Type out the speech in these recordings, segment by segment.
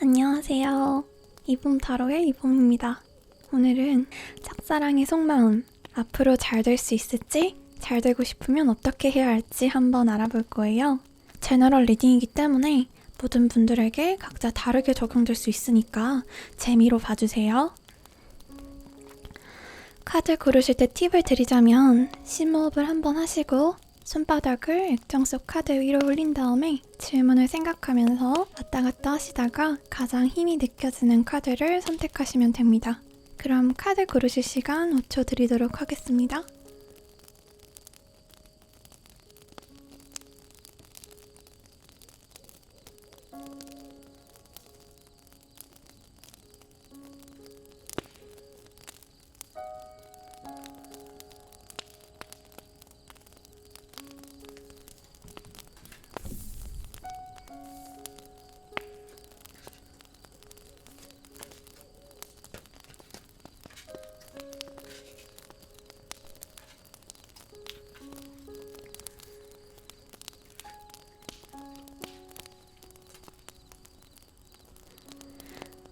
안녕하세요. 이봄 타로의 이봄입니다. 오늘은 짝사랑의 속마음, 앞으로 잘 될 수 있을지, 잘 되고 싶으면 어떻게 해야 할지 한번 알아볼 거예요. 제너럴 리딩이기 때문에 모든 분들에게 각자 다르게 적용될 수 있으니까 재미로 봐주세요. 카드 고르실 때 팁을 드리자면 심호흡을 한번 하시고 손바닥을 액정 속 카드 위로 올린 다음에 질문을 생각하면서 왔다 갔다 하시다가 가장 힘이 느껴지는 카드를 선택하시면 됩니다. 그럼 카드 고르실 시간 5초 드리도록 하겠습니다.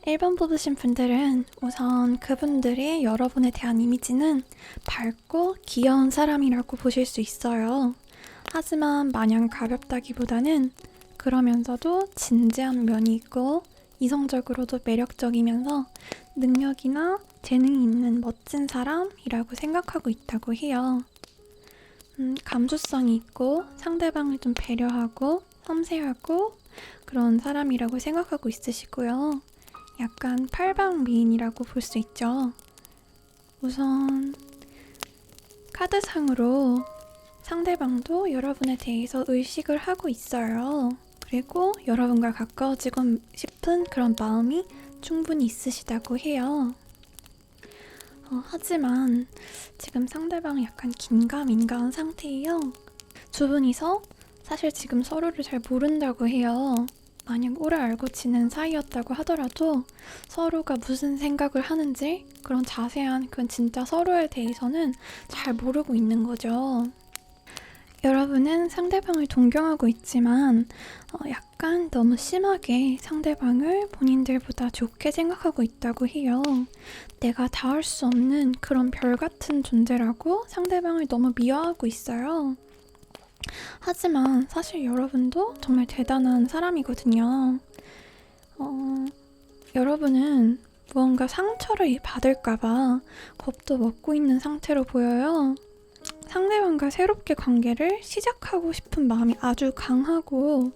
(1번) 뽑으신 분들은 우선 그분들이 여러분에 대한 이미지는 밝고 귀여운 사람이라고 보실 수 있어요. 하지만 마냥 가볍다기보다는 그러면서도 진지한 면이 있고 이성적으로도 매력적이면서 능력이나 재능이 있는 멋진 사람이라고 생각하고 있다고 해요. 감수성이 있고 상대방을 좀 배려하고 섬세하고 그런 사람이라고 생각하고 있으시고요. 약간 팔방미인이라고 볼 수 있죠. 우선 카드상으로 상대방도 여러분에 대해서 의식을 하고 있어요. 그리고 여러분과 가까워지고 싶은 그런 마음이 충분히 있으시다고 해요. 하지만 지금 상대방은 약간 긴가민가한 상태예요. 두 분이서 사실 지금 서로를 잘 모른다고 해요. 만약 오래 알고 지낸 사이였다고 하더라도 서로가 무슨 생각을 하는지 그런 자세한 그건 진짜 서로에 대해서는 잘 모르고 있는 거죠. 여러분은 상대방을 동경하고 있지만 약간 너무 심하게 상대방을 본인들보다 좋게 생각하고 있다고 해요. 내가 닿을 수 없는 그런 별 같은 존재라고 상대방을 너무 미워하고 있어요. 하지만 사실 여러분도 정말 대단한 사람이거든요. 여러분은 무언가 상처를 받을까봐 겁도 먹고 있는 상태로 보여요. 상대방과 새롭게 관계를 시작하고 싶은 마음이 아주 강하고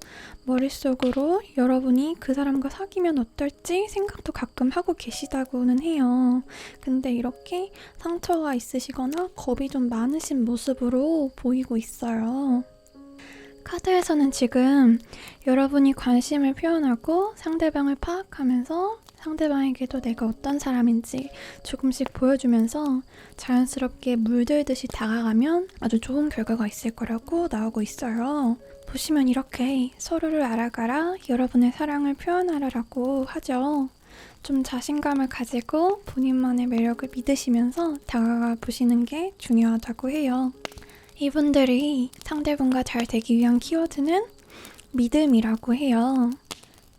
머릿속으로 여러분이 그 사람과 사귀면 어떨지 생각도 가끔 하고 계시다고는 해요. 근데 이렇게 상처가 있으시거나 겁이 좀 많으신 모습으로 보이고 있어요. 카드에서는 지금 여러분이 관심을 표현하고 상대방을 파악하면서 상대방에게도 내가 어떤 사람인지 조금씩 보여주면서 자연스럽게 물들듯이 다가가면 아주 좋은 결과가 있을 거라고 나오고 있어요. 보시면 이렇게 서로를 알아가라, 여러분의 사랑을 표현하라라고 하죠. 좀 자신감을 가지고 본인만의 매력을 믿으시면서 다가가 보시는 게 중요하다고 해요. 이분들이 상대분과 잘 되기 위한 키워드는 믿음이라고 해요.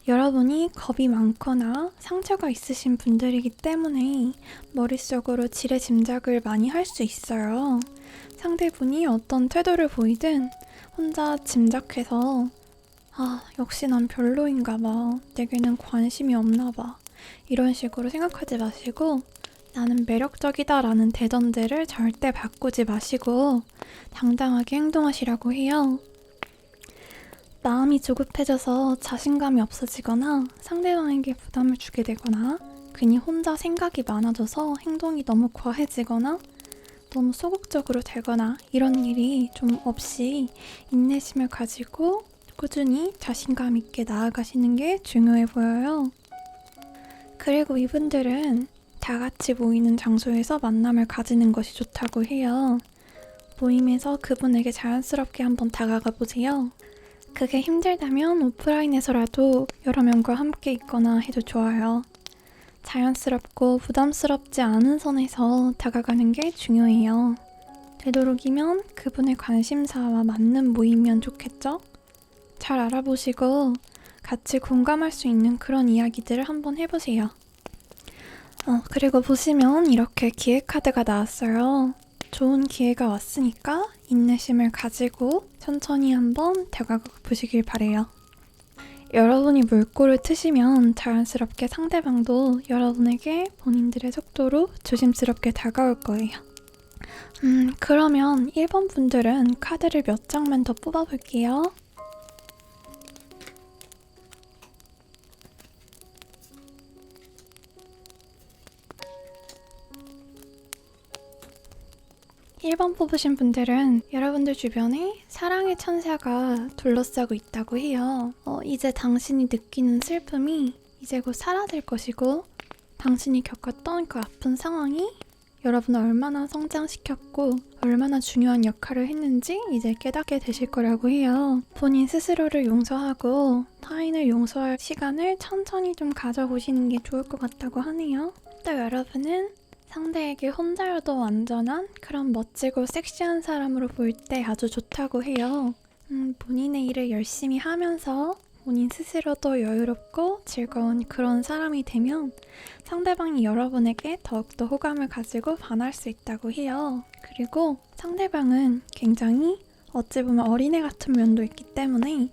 여러분이 겁이 많거나 상처가 있으신 분들이기 때문에 머릿속으로 지레 짐작을 많이 할 수 있어요. 상대분이 어떤 태도를 보이든 혼자 짐작해서 역시 난 별로인가 봐. 내게는 관심이 없나 봐. 이런 식으로 생각하지 마시고 나는 매력적이다 라는 대전제를 절대 바꾸지 마시고 당당하게 행동하시라고 해요. 마음이 조급해져서 자신감이 없어지거나 상대방에게 부담을 주게 되거나 괜히 혼자 생각이 많아져서 행동이 너무 과해지거나 너무 소극적으로 되거나 이런 일이 좀 없이 인내심을 가지고 꾸준히 자신감 있게 나아가시는 게 중요해 보여요. 그리고 이분들은 다 같이 모이는 장소에서 만남을 가지는 것이 좋다고 해요. 모임에서 그분에게 자연스럽게 한번 다가가 보세요. 그게 힘들다면 오프라인에서라도 여러 명과 함께 있거나 해도 좋아요. 자연스럽고 부담스럽지 않은 선에서 다가가는 게 중요해요. 되도록이면 그분의 관심사와 맞는 모임이면 좋겠죠? 잘 알아보시고 같이 공감할 수 있는 그런 이야기들을 한번 해보세요. 그리고 보시면 이렇게 기회 카드가 나왔어요. 좋은 기회가 왔으니까 인내심을 가지고 천천히 한번 다가가 보시길 바래요. 여러분이 물꼬를 트시면 자연스럽게 상대방도 여러분에게 본인들의 속도로 조심스럽게 다가올 거예요. 그러면 1번 분들은 카드를 몇 장만 더 뽑아볼게요. 일 번 뽑으신 분들은 여러분들 주변에 사랑의 천사가 둘러싸고 있다고 해요. 이제 당신이 느끼는 슬픔이 이제 곧 사라질 것이고 당신이 겪었던 그 아픈 상황이 여러분을 얼마나 성장시켰고 얼마나 중요한 역할을 했는지 이제 깨닫게 되실 거라고 해요. 본인 스스로를 용서하고 타인을 용서할 시간을 천천히 좀 가져보시는 게 좋을 것 같다고 하네요. 또 여러분은 상대에게 혼자여도 완전한 그런 멋지고 섹시한 사람으로 보일 때 아주 좋다고 해요. 본인의 일을 열심히 하면서 본인 스스로도 여유롭고 즐거운 그런 사람이 되면 상대방이 여러분에게 더욱더 호감을 가지고 반할 수 있다고 해요. 그리고 상대방은 굉장히 어찌 보면 어린애 같은 면도 있기 때문에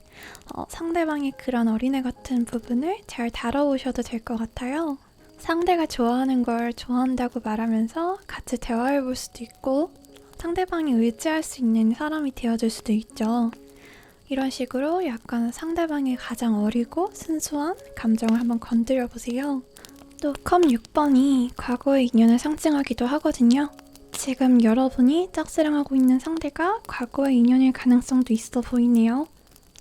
상대방의 그런 어린애 같은 부분을 잘 다뤄오셔도 될 것 같아요. 상대가 좋아하는 걸 좋아한다고 말하면서 같이 대화해 볼 수도 있고 상대방이 의지할 수 있는 사람이 되어줄 수도 있죠. 이런 식으로 약간 상대방의 가장 어리고 순수한 감정을 한번 건드려 보세요. 또 컵 6번이 과거의 인연을 상징하기도 하거든요. 지금 여러분이 짝사랑하고 있는 상대가 과거의 인연일 가능성도 있어 보이네요.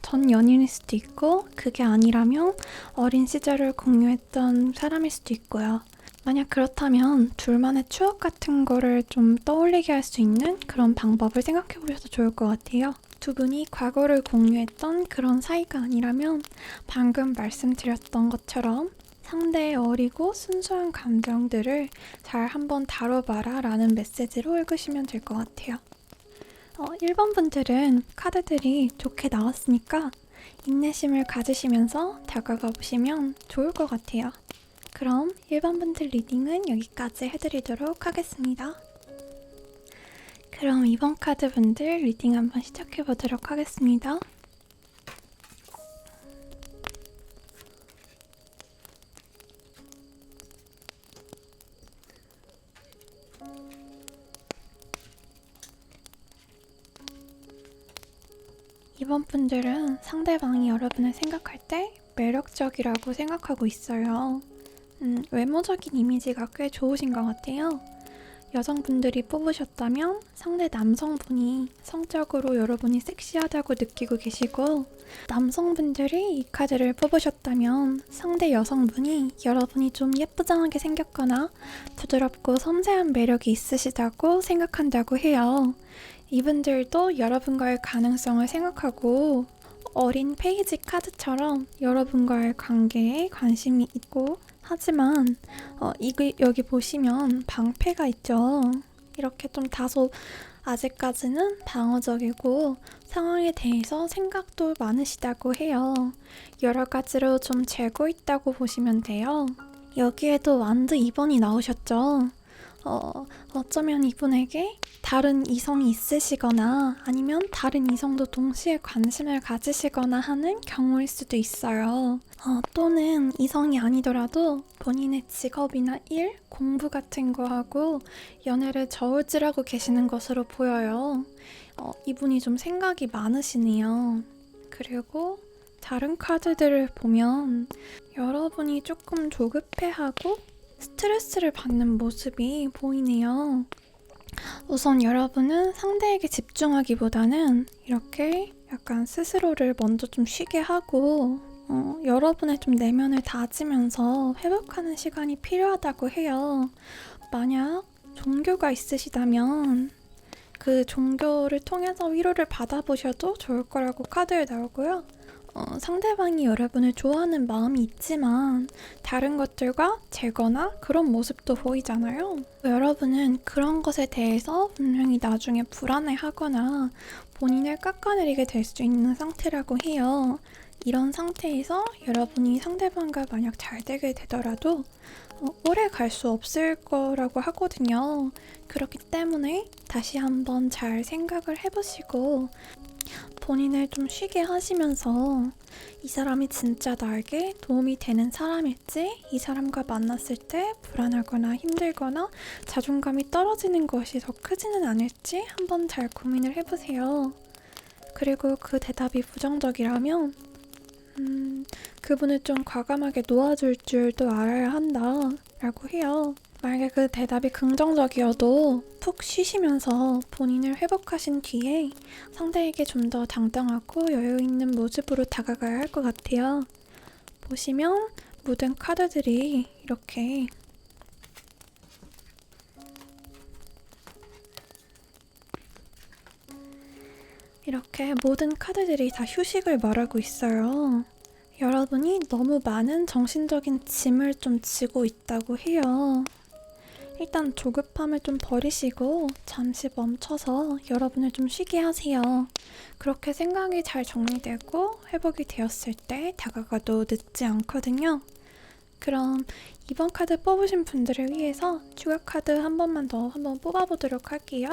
전 연인일 수도 있고 그게 아니라면 어린 시절을 공유했던 사람일 수도 있고요. 만약 그렇다면 둘만의 추억 같은 거를 좀 떠올리게 할 수 있는 그런 방법을 생각해 보셔도 좋을 것 같아요. 두 분이 과거를 공유했던 그런 사이가 아니라면 방금 말씀드렸던 것처럼 상대의 어리고 순수한 감정들을 잘 한번 다뤄봐라 라는 메시지로 읽으시면 될 것 같아요. 1번 분들은 카드들이 좋게 나왔으니까 인내심을 가지시면서 다가가 보시면 좋을 것 같아요. 그럼 1번 분들 리딩은 여기까지 해드리도록 하겠습니다. 그럼 2번 카드 분들 리딩 한번 시작해 보도록 하겠습니다. 이번 분들은 상대방이 여러분을 생각할 때 매력적이라고 생각하고 있어요. 외모적인 이미지가 꽤 좋으신 것 같아요. 여성분들이 뽑으셨다면 상대 남성분이 성적으로 여러분이 섹시하다고 느끼고 계시고 남성분들이 이 카드를 뽑으셨다면 상대 여성분이 여러분이 좀 예쁘장하게 생겼거나 부드럽고 섬세한 매력이 있으시다고 생각한다고 해요. 이분들도 여러분과의 가능성을 생각하고 어린 페이지 카드처럼 여러분과의 관계에 관심이 있고 하지만 여기 보시면 방패가 있죠. 이렇게 좀 다소 아직까지는 방어적이고 상황에 대해서 생각도 많으시다고 해요. 여러 가지로 좀 재고 있다고 보시면 돼요. 여기에도 완드 2번이 나오셨죠. 어쩌면 이분에게 다른 이성이 있으시거나 아니면 다른 이성도 동시에 관심을 가지시거나 하는 경우일 수도 있어요. 또는 이성이 아니더라도 본인의 직업이나 일, 공부 같은 거하고 연애를 저울질하고 계시는 것으로 보여요. 이분이 좀 생각이 많으시네요. 그리고 다른 카드들을 보면 여러분이 조금 조급해하고 스트레스를 받는 모습이 보이네요. 우선 여러분은 상대에게 집중하기보다는 이렇게 약간 스스로를 먼저 좀 쉬게 하고 여러분의 좀 내면을 다지면서 회복하는 시간이 필요하다고 해요. 만약 종교가 있으시다면 그 종교를 통해서 위로를 받아보셔도 좋을 거라고 카드에 나오고요. 상대방이 여러분을 좋아하는 마음이 있지만 다른 것들과 재거나 그런 모습도 보이잖아요. 여러분은 그런 것에 대해서 분명히 나중에 불안해하거나 본인을 깎아내리게 될 수 있는 상태라고 해요. 이런 상태에서 여러분이 상대방과 만약 잘 되게 되더라도 오래 갈 수 없을 거라고 하거든요. 그렇기 때문에 다시 한번 잘 생각을 해보시고 본인을 좀 쉬게 하시면서 이 사람이 진짜 나에게 도움이 되는 사람일지, 이 사람과 만났을 때 불안하거나 힘들거나 자존감이 떨어지는 것이 더 크지는 않을지 한번 잘 고민을 해보세요. 그리고 그 대답이 부정적이라면 그분을 좀 과감하게 놓아줄 줄도 알아야 한다 라고 해요. 만약에 그 대답이 긍정적이어도 푹 쉬시면서 본인을 회복하신 뒤에 상대에게 좀 더 당당하고 여유있는 모습으로 다가가야 할 것 같아요. 보시면 모든 카드들이 이렇게 모든 카드들이 다 휴식을 말하고 있어요. 여러분이 너무 많은 정신적인 짐을 좀 지고 있다고 해요. 일단 조급함을 좀 버리시고 잠시 멈춰서 여러분을 좀 쉬게 하세요. 그렇게 생각이 잘 정리되고 회복이 되었을 때 다가가도 늦지 않거든요. 그럼 이번 카드 뽑으신 분들을 위해서 추가 카드 한 번만 더 한번 뽑아보도록 할게요.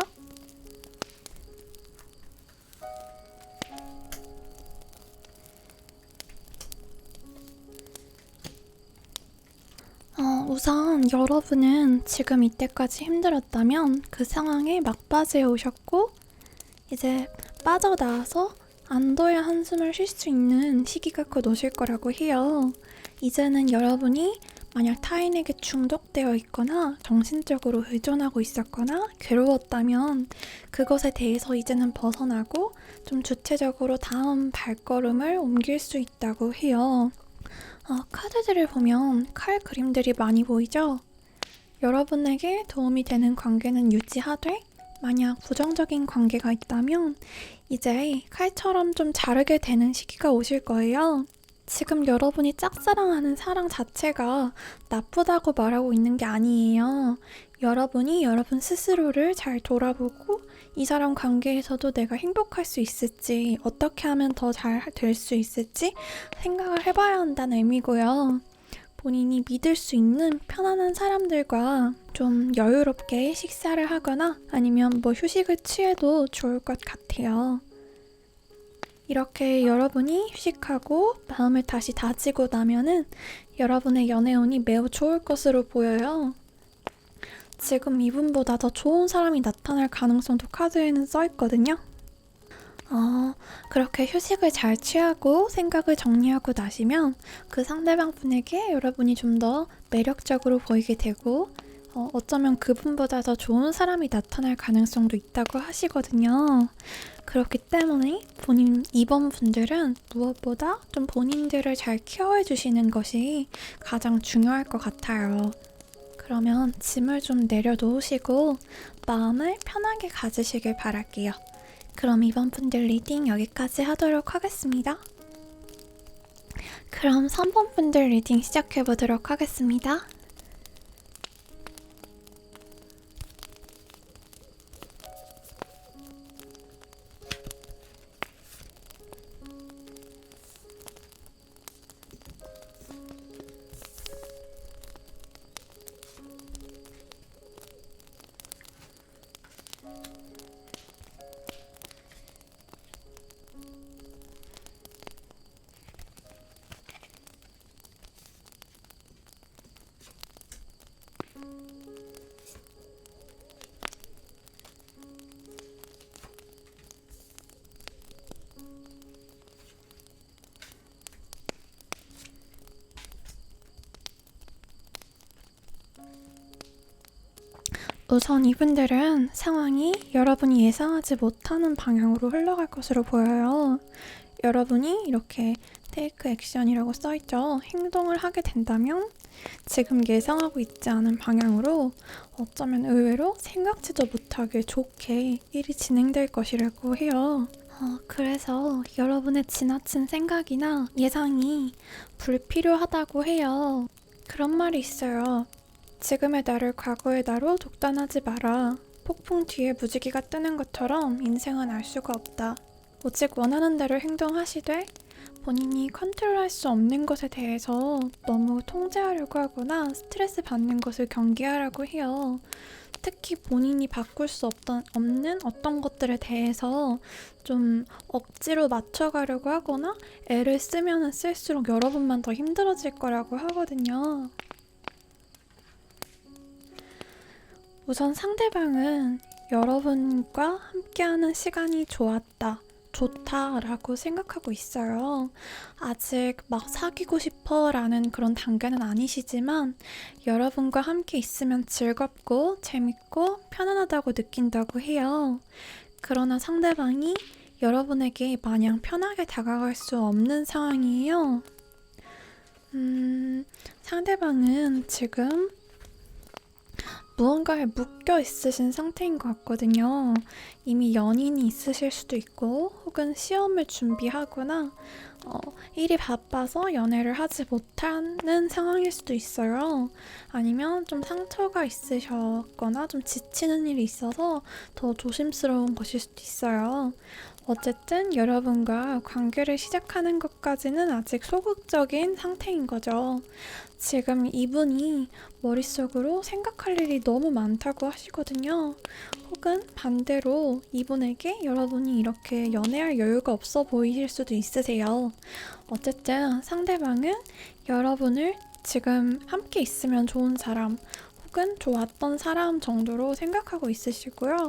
우선 여러분은 지금 이때까지 힘들었다면 그 상황에 막바지에 오셨고 이제 빠져나와서 안도의 한숨을 쉴 수 있는 시기가 곧 오실 거라고 해요. 이제는 여러분이 만약 타인에게 중독되어 있거나 정신적으로 의존하고 있었거나 괴로웠다면 그것에 대해서 이제는 벗어나고 좀 주체적으로 다음 발걸음을 옮길 수 있다고 해요. 카드들을 보면 칼 그림들이 많이 보이죠? 여러분에게 도움이 되는 관계는 유지하되 만약 부정적인 관계가 있다면 이제 칼처럼 좀 자르게 되는 시기가 오실 거예요. 지금 여러분이 짝사랑하는 사랑 자체가 나쁘다고 말하고 있는 게 아니에요. 여러분이 여러분 스스로를 잘 돌아보고 이 사람 관계에서도 내가 행복할 수 있을지, 어떻게 하면 더 잘 될 수 있을지 생각을 해봐야 한다는 의미고요. 본인이 믿을 수 있는 편안한 사람들과 좀 여유롭게 식사를 하거나 아니면 휴식을 취해도 좋을 것 같아요. 이렇게 여러분이 휴식하고 마음을 다시 다지고 나면은 여러분의 연애운이 매우 좋을 것으로 보여요. 지금 이분보다 더 좋은 사람이 나타날 가능성도 카드에는 써있거든요. 그렇게 휴식을 잘 취하고 생각을 정리하고 나시면 그 상대방 분에게 여러분이 좀 더 매력적으로 보이게 되고 어쩌면 그분보다 더 좋은 사람이 나타날 가능성도 있다고 하시거든요. 그렇기 때문에 이번 분들은 무엇보다 좀 본인들을 잘 케어해 주시는 것이 가장 중요할 것 같아요. 그러면 짐을 좀 내려놓으시고 마음을 편하게 가지시길 바랄게요. 그럼 이번 분들 리딩 여기까지 하도록 하겠습니다. 그럼 3번 분들 리딩 시작해보도록 하겠습니다. 우선 이분들은 상황이 여러분이 예상하지 못하는 방향으로 흘러갈 것으로 보여요. 여러분이 이렇게 테이크 액션이라고 써있죠. 행동을 하게 된다면 지금 예상하고 있지 않은 방향으로 어쩌면 의외로 생각지도 못하게 좋게 일이 진행될 것이라고 해요. 그래서 여러분의 지나친 생각이나 예상이 불필요하다고 해요. 그런 말이 있어요. 지금의 나를 과거의 나로 독단하지 마라. 폭풍 뒤에 무지개가 뜨는 것처럼 인생은 알 수가 없다. 오직 원하는 대로 행동하시되 본인이 컨트롤할 수 없는 것에 대해서 너무 통제하려고 하거나 스트레스 받는 것을 경계하라고 해요. 특히 본인이 바꿀 수 없는 어떤 것들에 대해서 좀 억지로 맞춰가려고 하거나 애를 쓰면 쓸수록 여러분만 더 힘들어질 거라고 하거든요. 우선 상대방은 여러분과 함께하는 시간이 좋다라고 생각하고 있어요. 아직 막 사귀고 싶어 라는 그런 단계는 아니시지만 여러분과 함께 있으면 즐겁고 재밌고 편안하다고 느낀다고 해요. 그러나 상대방이 여러분에게 마냥 편하게 다가갈 수 없는 상황이에요. 상대방은 지금 무언가에 묶여 있으신 상태인 것 같거든요. 이미 연인이 있으실 수도 있고 혹은 시험을 준비하거나 일이 바빠서 연애를 하지 못하는 상황일 수도 있어요. 아니면 좀 상처가 있으셨거나 좀 지치는 일이 있어서 더 조심스러운 것일 수도 있어요. 어쨌든 여러분과 관계를 시작하는 것까지는 아직 소극적인 상태인 거죠. 지금 이분이 머릿속으로 생각할 일이 너무 많다고 하시거든요. 혹은 반대로 이분에게 여러분이 이렇게 연애할 여유가 없어 보이실 수도 있으세요. 어쨌든 상대방은 여러분을 지금 함께 있으면 좋은 사람 혹은 좋았던 사람 정도로 생각하고 있으시고요.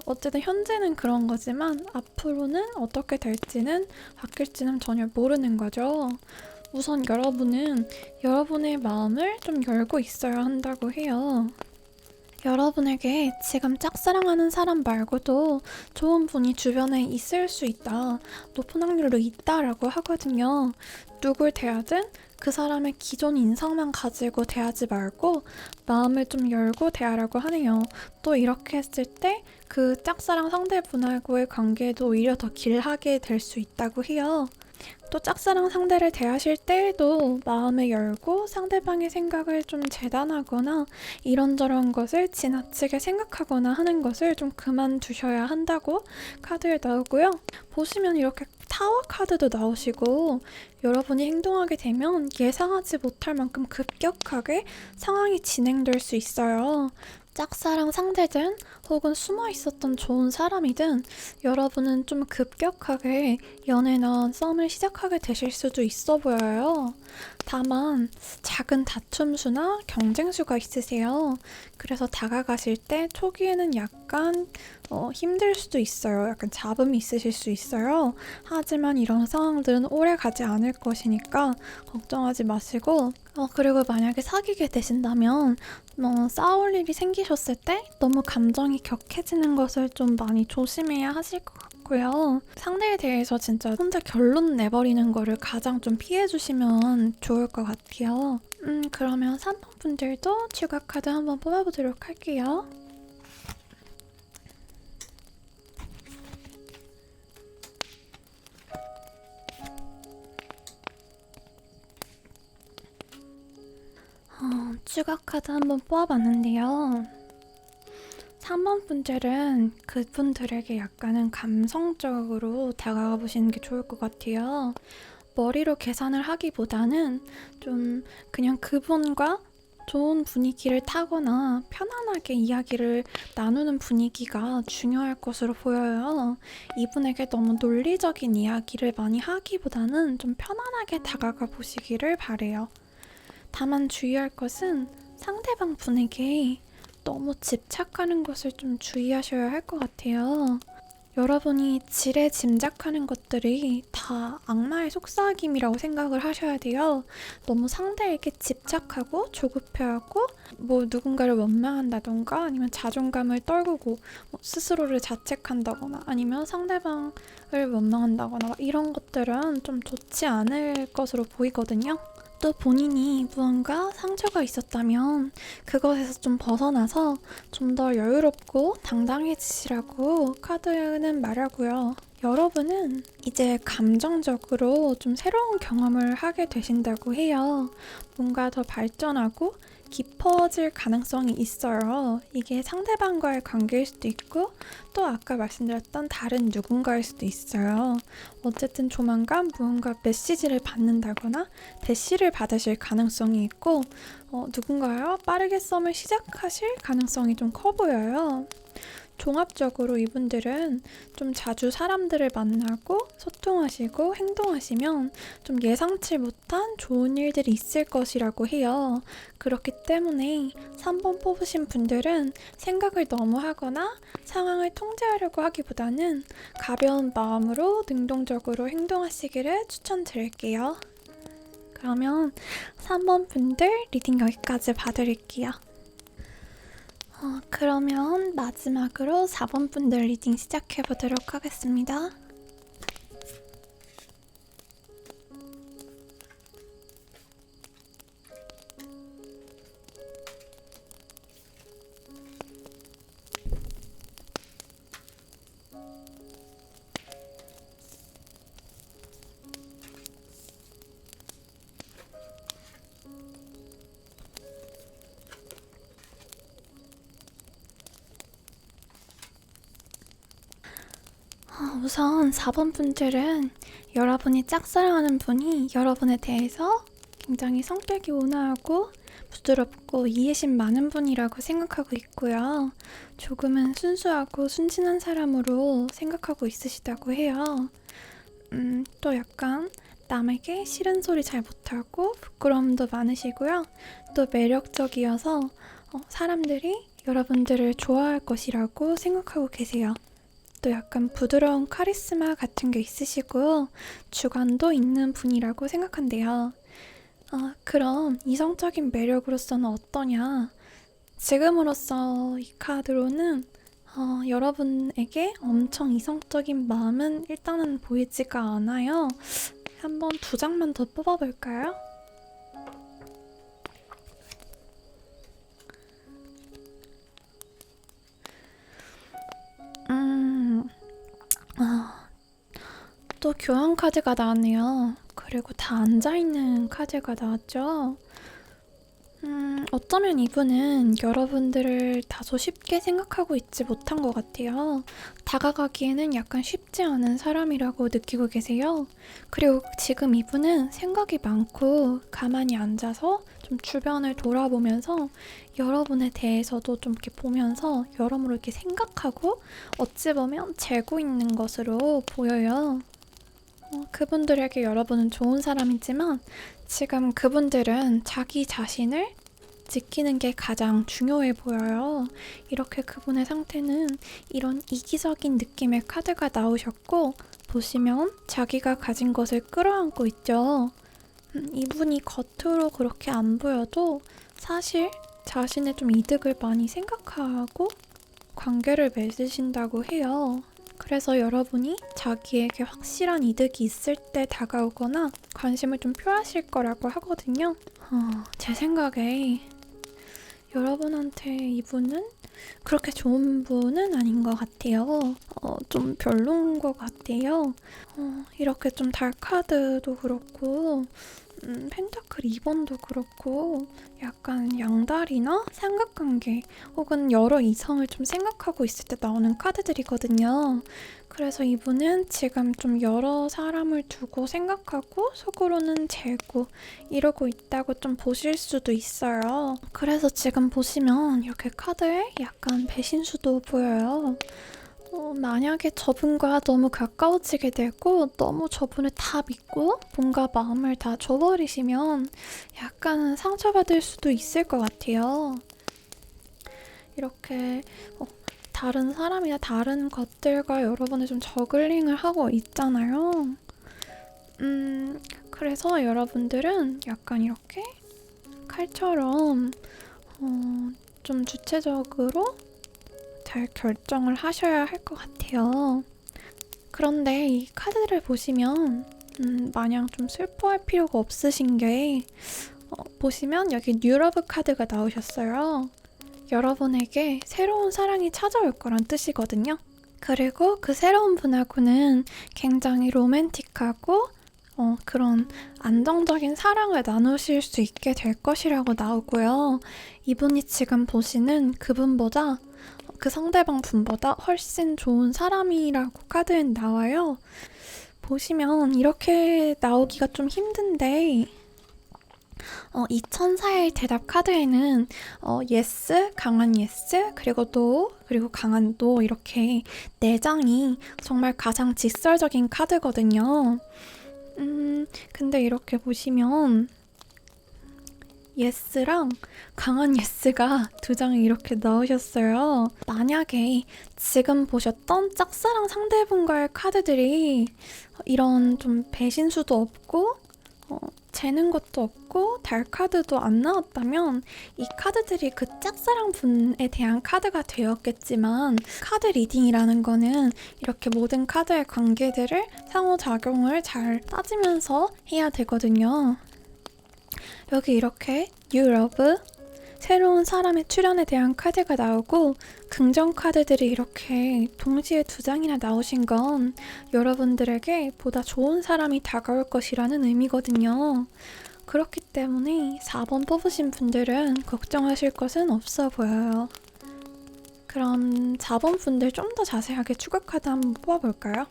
어쨌든 현재는 그런 거지만 앞으로는 어떻게 될지는 바뀔지는 전혀 모르는 거죠. 우선 여러분은 여러분의 마음을 좀 열고 있어야 한다고 해요. 여러분에게 지금 짝사랑하는 사람 말고도 좋은 분이 주변에 있을 수 있다, 높은 확률로 있다라고 하거든요. 누굴 대하든 그 사람의 기존 인상만 가지고 대하지 말고 마음을 좀 열고 대하라고 하네요. 또 이렇게 했을 때 그 짝사랑 상대분하고의 관계도 오히려 더 길하게 될 수 있다고 해요. 또 짝사랑 상대를 대하실 때에도 마음을 열고 상대방의 생각을 좀 재단하거나 이런저런 것을 지나치게 생각하거나 하는 것을 좀 그만두셔야 한다고 카드에 나오고요. 보시면 이렇게 타워 카드도 나오시고 여러분이 행동하게 되면 예상하지 못할 만큼 급격하게 상황이 진행될 수 있어요. 짝사랑 상대든 혹은 숨어 있었던 좋은 사람이든 여러분은 좀 급격하게 연애나 썸을 시작하게 되실 수도 있어 보여요. 다만 작은 다툼수나 경쟁수가 있으세요. 그래서 다가가실 때 초기에는 약간 힘들 수도 있어요. 약간 잡음이 있으실 수 있어요. 하지만 이런 상황들은 오래 가지 않을 것이니까 걱정하지 마시고 그리고 만약에 사귀게 되신다면 싸울 일이 생기셨을 때 너무 감정이 격해지는 것을 좀 많이 조심해야 하실 것 같고요. 상대에 대해서 진짜 혼자 결론 내버리는 거를 가장 좀 피해주시면 좋을 것 같아요. 그러면 3번 분들도 추가 카드 한번 뽑아보도록 할게요. 추가 카드 한번 뽑아봤는데요. 3번 분들은 그분들에게 약간은 감성적으로 다가가 보시는 게 좋을 것 같아요. 머리로 계산을 하기보다는 좀 그냥 그분과 좋은 분위기를 타거나 편안하게 이야기를 나누는 분위기가 중요할 것으로 보여요. 이분에게 너무 논리적인 이야기를 많이 하기보다는 좀 편안하게 다가가 보시기를 바래요. 다만 주의할 것은 상대방 분에게 너무 집착하는 것을 좀 주의하셔야 할 것 같아요. 여러분이 지레 짐작하는 것들이 다 악마의 속삭임이라고 생각을 하셔야 돼요. 너무 상대에게 집착하고 조급해하고 누군가를 원망한다던가 아니면 자존감을 떨구고 스스로를 자책한다거나 아니면 상대방을 원망한다거나 이런 것들은 좀 좋지 않을 것으로 보이거든요. 또 본인이 무언가 상처가 있었다면 그것에서 좀 벗어나서 좀 더 여유롭고 당당해지시라고 카드는 말하고요. 여러분은 이제 감정적으로 좀 새로운 경험을 하게 되신다고 해요. 뭔가 더 발전하고 깊어질 가능성이 있어요. 이게 상대방과의 관계일 수도 있고 또 아까 말씀드렸던 다른 누군가일 수도 있어요. 어쨌든 조만간 무언가 메시지를 받는다거나 대시를 받으실 가능성이 있고 누군가와 빠르게 썸을 시작하실 가능성이 좀 커 보여요. 종합적으로 이분들은 좀 자주 사람들을 만나고 소통하시고 행동하시면 좀 예상치 못한 좋은 일들이 있을 것이라고 해요. 그렇기 때문에 3번 뽑으신 분들은 생각을 너무 하거나 상황을 통제하려고 하기보다는 가벼운 마음으로 능동적으로 행동하시기를 추천드릴게요. 그러면 3번 분들 리딩 여기까지 봐드릴게요. 그러면 마지막으로 4번 분들 리딩 시작해보도록 하겠습니다. 우선 4번 분들은 여러분이 짝사랑하는 분이 여러분에 대해서 굉장히 성격이 온화하고 부드럽고 이해심 많은 분이라고 생각하고 있고요. 조금은 순수하고 순진한 사람으로 생각하고 있으시다고 해요. 또 약간 남에게 싫은 소리 잘 못하고 부끄러움도 많으시고요. 또 매력적이어서 사람들이 여러분들을 좋아할 것이라고 생각하고 계세요. 또 약간 부드러운 카리스마 같은 게 있으시고 주관도 있는 분이라고 생각한대요. 그럼 이성적인 매력으로서는 어떠냐? 지금으로서 이 카드로는 여러분에게 엄청 이성적인 마음은 일단은 보이지가 않아요. 한번 2장만 더 뽑아볼까요? 또 교환 카드가 나왔네요. 그리고 다 앉아있는 카드가 나왔죠. 어쩌면 이분은 여러분들을 다소 쉽게 생각하고 있지 못한 것 같아요. 다가가기에는 약간 쉽지 않은 사람이라고 느끼고 계세요. 그리고 지금 이분은 생각이 많고 가만히 앉아서 좀 주변을 돌아보면서 여러분에 대해서도 좀 이렇게 보면서 여러모로 이렇게 생각하고 어찌 보면 재고 있는 것으로 보여요. 그분들에게 여러분은 좋은 사람이지만 지금 그분들은 자기 자신을 지키는 게 가장 중요해 보여요. 이렇게 그분의 상태는 이런 이기적인 느낌의 카드가 나오셨고 보시면 자기가 가진 것을 끌어안고 있죠. 이분이 겉으로 그렇게 안 보여도 사실 자신의 좀 이득을 많이 생각하고 관계를 맺으신다고 해요. 그래서 여러분이 자기에게 확실한 이득이 있을 때 다가오거나 관심을 좀 표하실 거라고 하거든요. 제 생각에 여러분한테 이분은 그렇게 좋은 분은 아닌 것 같아요. 좀 별로인 것 같아요. 이렇게 좀 달카드도 그렇고 펜타클 2번도 그렇고 약간 양다리나 삼각관계 혹은 여러 이성을 좀 생각하고 있을 때 나오는 카드들이거든요. 그래서 이분은 지금 좀 여러 사람을 두고 생각하고 속으로는 재고 이러고 있다고 좀 보실 수도 있어요. 그래서 지금 보시면 이렇게 카드에 약간 배신수도 보여요. 만약에 저분과 너무 가까워지게 되고 너무 저분을 다 믿고 뭔가 마음을 다 줘버리시면 약간은 상처받을 수도 있을 것 같아요. 이렇게 다른 사람이나 다른 것들과 여러분이 좀 저글링을 하고 있잖아요. 그래서 여러분들은 약간 이렇게 칼처럼 좀 주체적으로 잘 결정을 하셔야 할 것 같아요. 그런데 이 카드를 보시면 마냥 좀 슬퍼할 필요가 없으신 게 보시면 여기 뉴러브 카드가 나오셨어요. 여러분에게 새로운 사랑이 찾아올 거란 뜻이거든요. 그리고 그 새로운 분하고는 굉장히 로맨틱하고 그런 안정적인 사랑을 나누실 수 있게 될 것이라고 나오고요. 이분이 지금 보시는 그분보다 그 상대방 분보다 훨씬 좋은 사람이라고 카드엔 나와요. 보시면 이렇게 나오기가 좀 힘든데 이 천사의 대답 카드에는 yes, 강한 yes, 그리고 no, 그리고 강한 no 이렇게 4장이 정말 가장 직설적인 카드거든요. 근데 이렇게 보시면 yes랑 강한 yes가 2장을 이렇게 넣으셨어요. 만약에 지금 보셨던 짝사랑 상대분과의 카드들이 이런 좀 배신수도 없고 재는 것도 없고 달 카드도 안 나왔다면 이 카드들이 그 짝사랑 분에 대한 카드가 되었겠지만 카드 리딩이라는 거는 이렇게 모든 카드의 관계들을 상호작용을 잘 따지면서 해야 되거든요. 여기 이렇게 New Love, 새로운 사람의 출현에 대한 카드가 나오고 긍정 카드들이 이렇게 동시에 2장이나 나오신 건 여러분들에게 보다 좋은 사람이 다가올 것이라는 의미거든요. 그렇기 때문에 4번 뽑으신 분들은 걱정하실 것은 없어 보여요. 그럼 4번 분들 좀 더 자세하게 추가 카드 한번 뽑아볼까요?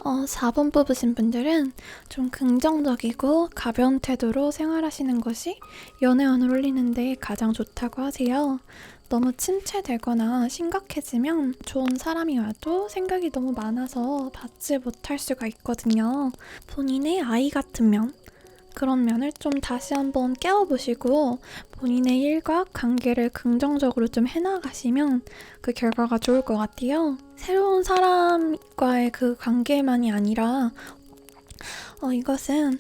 어, 4번 뽑으신 분들은 좀 긍정적이고 가벼운 태도로 생활하시는 것이 연애운을 올리는데 가장 좋다고 하세요. 너무 침체되거나 심각해지면 좋은 사람이 와도 생각이 너무 많아서 받지 못할 수가 있거든요. 본인의 아이 같은 면, 그런 면을 좀 다시 한번 깨워보시고 본인의 일과 관계를 긍정적으로 좀 해나가시면 그 결과가 좋을 것 같아요. 새로운 사람과의 그 관계만이 아니라 이것은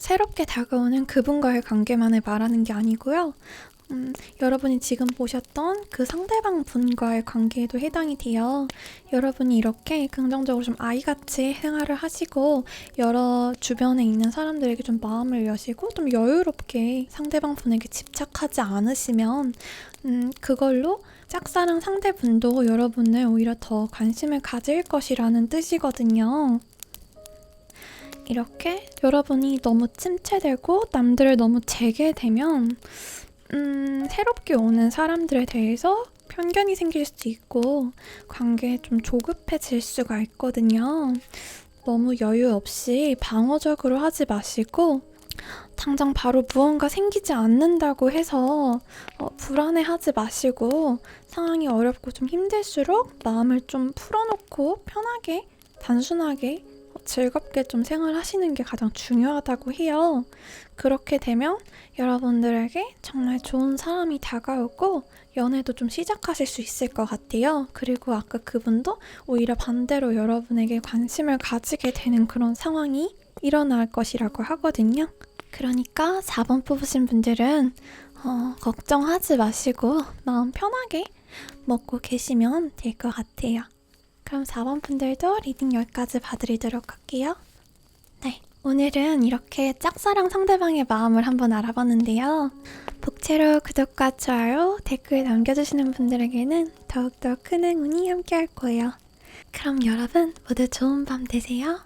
새롭게 다가오는 그분과의 관계만을 말하는 게 아니고요. 여러분이 지금 보셨던 그 상대방 분과의 관계에도 해당이 돼요. 여러분이 이렇게 긍정적으로 좀 아이같이 생활을 하시고 여러 주변에 있는 사람들에게 좀 마음을 여시고 좀 여유롭게 상대방 분에게 집착하지 않으시면 그걸로 짝사랑 상대분도 여러분을 오히려 더 관심을 가질 것이라는 뜻이거든요. 이렇게 여러분이 너무 침체되고 남들을 너무 재게 되면 새롭게 오는 사람들에 대해서 편견이 생길 수도 있고 관계에 좀 조급해질 수가 있거든요. 너무 여유 없이 방어적으로 하지 마시고 당장 바로 무언가 생기지 않는다고 해서 불안해하지 마시고 상황이 어렵고 좀 힘들수록 마음을 좀 풀어놓고 편하게 단순하게 즐겁게 좀 생활하시는 게 가장 중요하다고 해요. 그렇게 되면 여러분들에게 정말 좋은 사람이 다가오고 연애도 좀 시작하실 수 있을 것 같아요. 그리고 아까 그분도 오히려 반대로 여러분에게 관심을 가지게 되는 그런 상황이 일어날 것이라고 하거든요. 그러니까 4번 뽑으신 분들은 걱정하지 마시고 마음 편하게 먹고 계시면 될 것 같아요. 그럼 4번 분들도 리딩 여기까지 봐드리도록 할게요. 네, 오늘은 이렇게 짝사랑 상대방의 마음을 한번 알아봤는데요. 복채로 구독과 좋아요, 댓글 남겨주시는 분들에게는 더욱더 큰 행운이 함께할 거예요. 그럼 여러분 모두 좋은 밤 되세요.